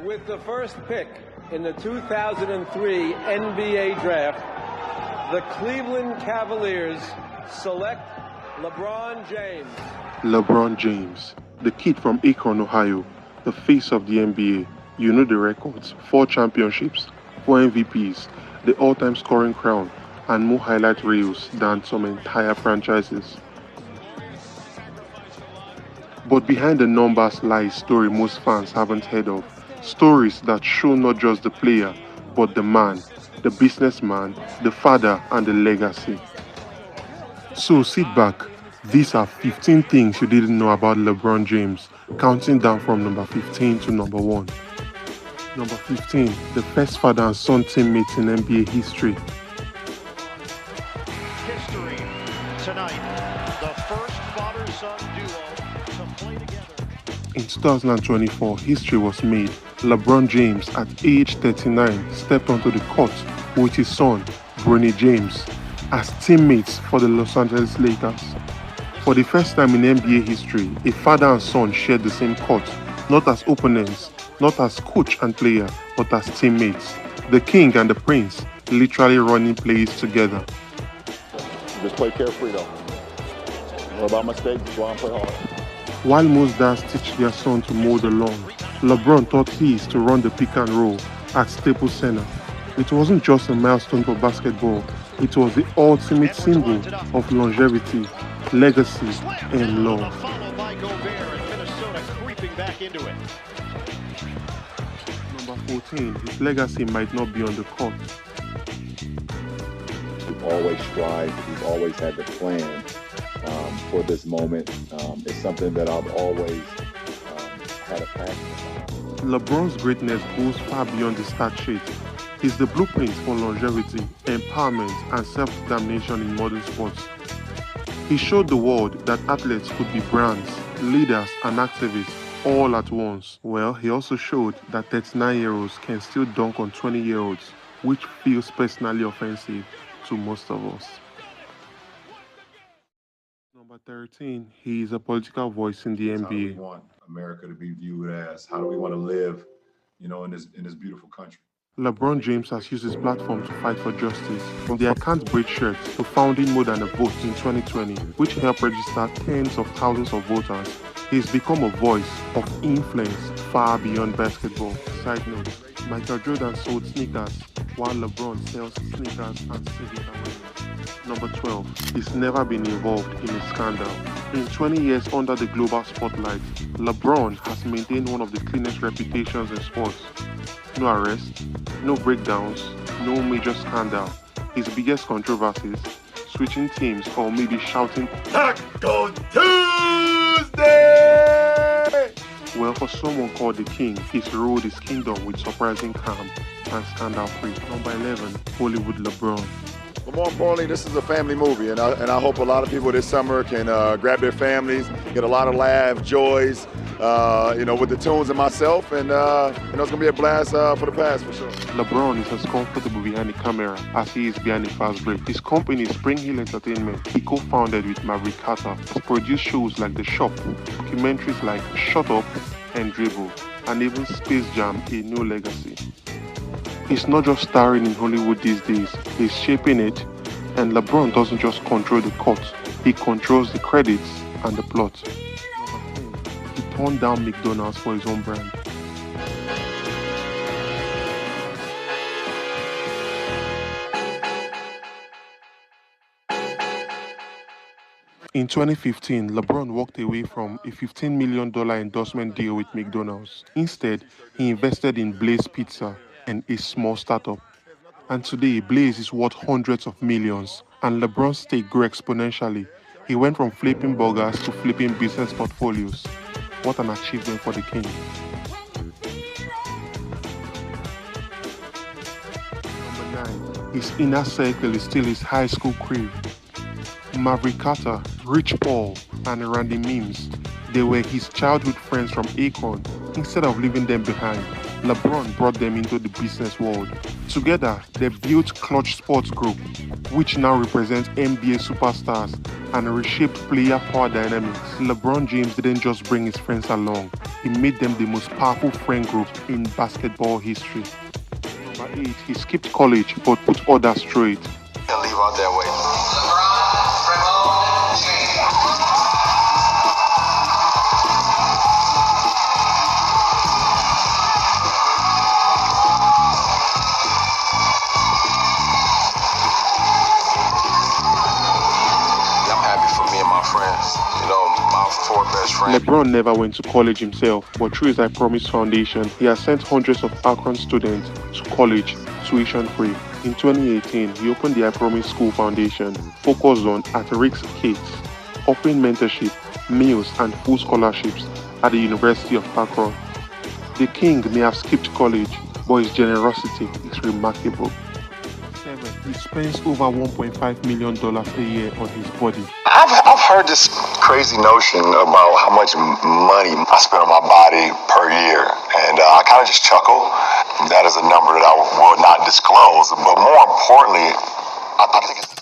With the first pick in the 2003 NBA Draft, the Cleveland Cavaliers select LeBron James. LeBron James, the kid from Akron, Ohio, the face of the NBA. You know the records: 4 championships, 4 MVPs, the all-time scoring crown, and more highlight reels than some entire franchises. But behind the numbers lies a story most fans haven't heard of. Stories that show not just the player, but the man, the businessman, the father, and the legacy. So sit back. These are 15 things you didn't know about LeBron James, counting down from number 15 to number 1. Number 15, the first father and son teammates in NBA history. History tonight, the first father-son duo to play together. In 2024, history was made. LeBron James, at age 39, stepped onto the court with his son, Bronny James, as teammates for the Los Angeles Lakers. For the first time in NBA history, a father and son shared the same court, not as opponents, not as coach and player, but as teammates. The king and the prince literally running plays together. Just play carefree though. What about mistakes? Go out and play hard. While most dads teach their son to mow the lawn, LeBron taught his to run the pick and roll at Staples Center. It wasn't just a milestone for basketball, it was the ultimate symbol of longevity, legacy, and love. Followed by Gobert and Minnesota creeping back into it. Number 14, his legacy might not be on the court. We've always strived, we've always had the plan for this moment. It's something that I've always had a passion about. LeBron's greatness goes far beyond the stat sheet. He's the blueprint for longevity, empowerment, and self-determination in modern sports. He showed the world that athletes could be brands, leaders, and activists all at once. Well, he also showed that 39-year-olds can still dunk on 20-year-olds, which feels personally offensive to most of us. Number 13, he is a political voice in the How do we NBA. want America to be viewed as? How do we want to live, in this beautiful country? LeBron James has used his platform to fight for justice, from the I Can't Breathe shirt to founding More Than a Vote in 2020, which helped register tens of thousands of voters. He's become a voice of influence far beyond basketball. Side note, Michael Jordan sold sneakers, while LeBron sells sneakers and civic awareness. Number 12, he's never been involved in a scandal. In 20 years under the global spotlight, LeBron has maintained one of the cleanest reputations in sports. No arrests, no breakdowns, no major scandal. His biggest controversies: switching teams or maybe shouting "Taco Tuesday!" Well, for someone called the king, he's ruled his kingdom with surprising calm and scandal-free. Number 11, Hollywood LeBron. But more importantly, this is a family movie, and I hope a lot of people this summer can grab their families, get a lot of laughs, joys, with the tunes and myself, and it's going to be a blast for the past for sure. LeBron is as comfortable behind the camera as he is behind the fast break. His company, Spring Hill Entertainment, he co-founded with Maverick Carter, has produced shows like The Shop, documentaries like Shut Up and Dribble, and even Space Jam: A New Legacy. He's not just starring in Hollywood these days, he's shaping it, and LeBron doesn't just control the cut, he controls the credits and the plot. Number 10, he turned down McDonald's for his own brand. In 2015, LeBron walked away from a $15 million endorsement deal with McDonald's. Instead, he invested in Blaze Pizza and a small startup. And today, Blaze is worth hundreds of millions, and LeBron's stake grew exponentially. He went from flipping burgers to flipping business portfolios. What an achievement for the king. Number 9, his inner circle is still his high school crew. Maverick Carter, Rich Paul, and Randy Mims. They were his childhood friends from Akron. Instead of leaving them behind, LeBron brought them into the business world. Together, they built Clutch Sports Group, which now represents NBA superstars and reshaped player power dynamics. LeBron James didn't just bring his friends along, he made them the most powerful friend group in basketball history. Number 8, he skipped college but put others through it. Can't leave out that way. I'm happy for me and my friends. You know, my 4 best friends. LeBron never went to college himself, but through his I Promise Foundation, he has sent hundreds of Akron students to college tuition-free. In 2018, he opened the I Promise School Foundation, focused on at-risk kids, offering mentorship, meals, and full scholarships at the University of Akron. The king may have skipped college, but his generosity is remarkable. 7. He spends over $1.5 million a year on his body. I've heard this crazy notion about how much money I spend on my body per year, and I kind of just chuckle. That is a number that I will not disclose, but more importantly, I think it's...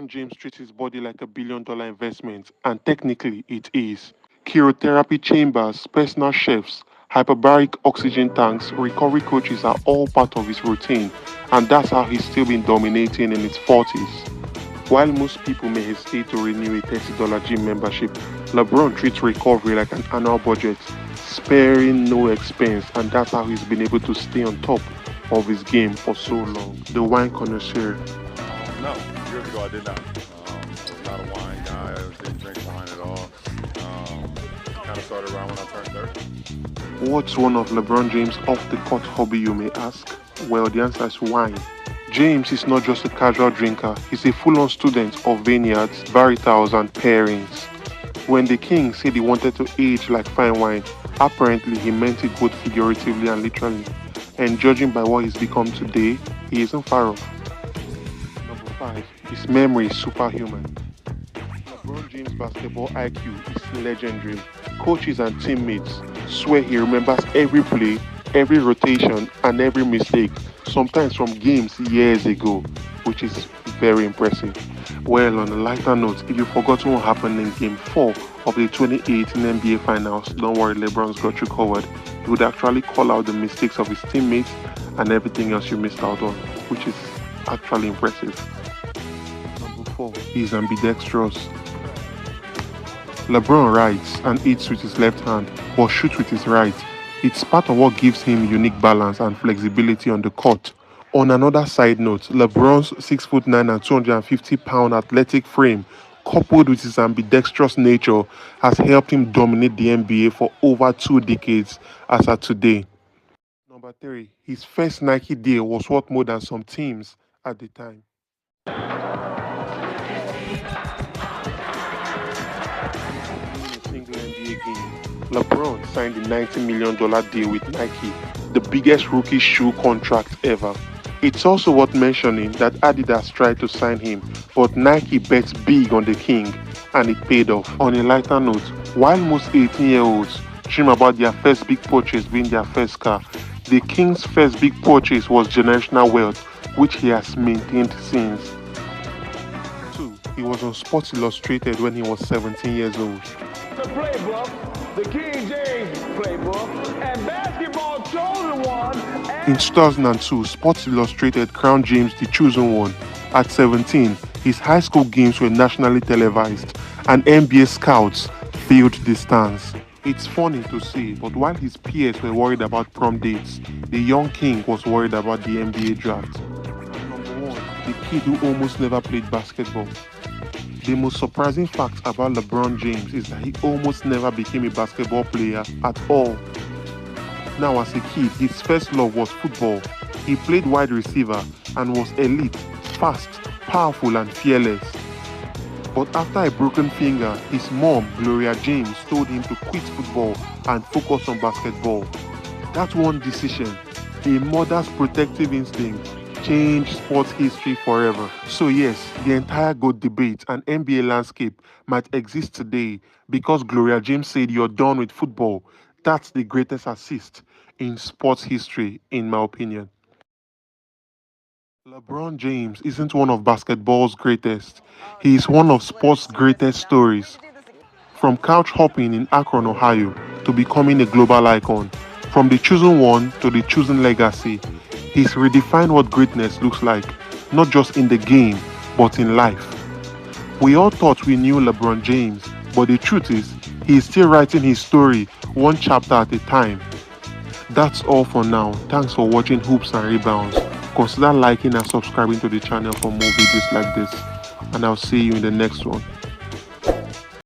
James treats his body like $1 billion investment, and technically it is. Chemotherapy chambers, personal chefs, hyperbaric oxygen tanks, recovery coaches are all part of his routine, and that's how he's still been dominating in his 40s. While most people may hesitate to renew a $30 gym membership, LeBron treats recovery like an annual budget, sparing no expense, and that's how he's been able to stay on top of his game for so long. The wine connoisseur. No, years ago I did not. I was not a wine guy. I didn't drink wine at all. Kind of started around when I turned 30. What's one of LeBron James' off-the-court hobby, you may ask? Well, the answer is wine. James is not just a casual drinker, he's a full-on student of vineyards, varietals, and pairings. When the king said he wanted to age like fine wine, apparently he meant it both figuratively and literally. And judging by what he's become today, he isn't far off. Number 5. His memory is superhuman. LeBron James' basketball IQ is legendary. Coaches and teammates swear he remembers every play, every rotation, and every mistake, sometimes from games years ago, which is very impressive. Well, on a lighter note, if you've forgotten what happened in Game 4 of the 2018 NBA Finals, don't worry, LeBron's got you covered. He would actually call out the mistakes of his teammates and everything else you missed out on, which is actually impressive. Number 4, he's ambidextrous. LeBron writes and eats with his left hand, but shoots with his right. It's part of what gives him unique balance and flexibility on the court. On another side note, LeBron's 6'9" and 250-pound athletic frame, coupled with his ambidextrous nature, has helped him dominate the NBA for over 2 decades as at today. Number 3, his first Nike deal was worth more than some teams at the time. LeBron signed a $90 million deal with Nike, the biggest rookie shoe contract ever. It's also worth mentioning that Adidas tried to sign him, but Nike bet big on the king, and it paid off. On a lighter note, while most 18-year-olds dream about their first big purchase being their first car, the king's first big purchase was generational wealth, which he has maintained since. 2. He was on Sports Illustrated when he was 17 years old. The playbook, the King James playbook, and basketball chosen one. In 2002, Sports Illustrated crowned James the chosen one. At 17, his high school games were nationally televised, and NBA scouts filled the stands. It's funny to see, but while his peers were worried about prom dates, the young king was worried about the NBA draft. Number 1, the kid who almost never played basketball. The most surprising fact about LeBron James is that he almost never became a basketball player at all. Now, as a kid, his first love was football. He played wide receiver and was elite, fast, powerful, and fearless. But after a broken finger, his mom, Gloria James, told him to quit football and focus on basketball. That one decision, a mother's protective instinct, changed sports history forever. So yes, the entire GOAT debate and NBA landscape might exist today because Gloria James said you're done with football. That's the greatest assist. in sports history, in my opinion. LeBron James isn't one of basketball's greatest. He is one of sports' greatest stories. From couch hopping in Akron, Ohio, to becoming a global icon, from the chosen one to the chosen legacy, he's redefined what greatness looks like, not just in the game, but in life. We all thought we knew LeBron James, but the truth is, he is still writing his story one chapter at a time. That's all for now. Thanks for watching Hoops and Rebounds. Consider liking and subscribing to the channel for more videos like this, and I'll see you in the next one.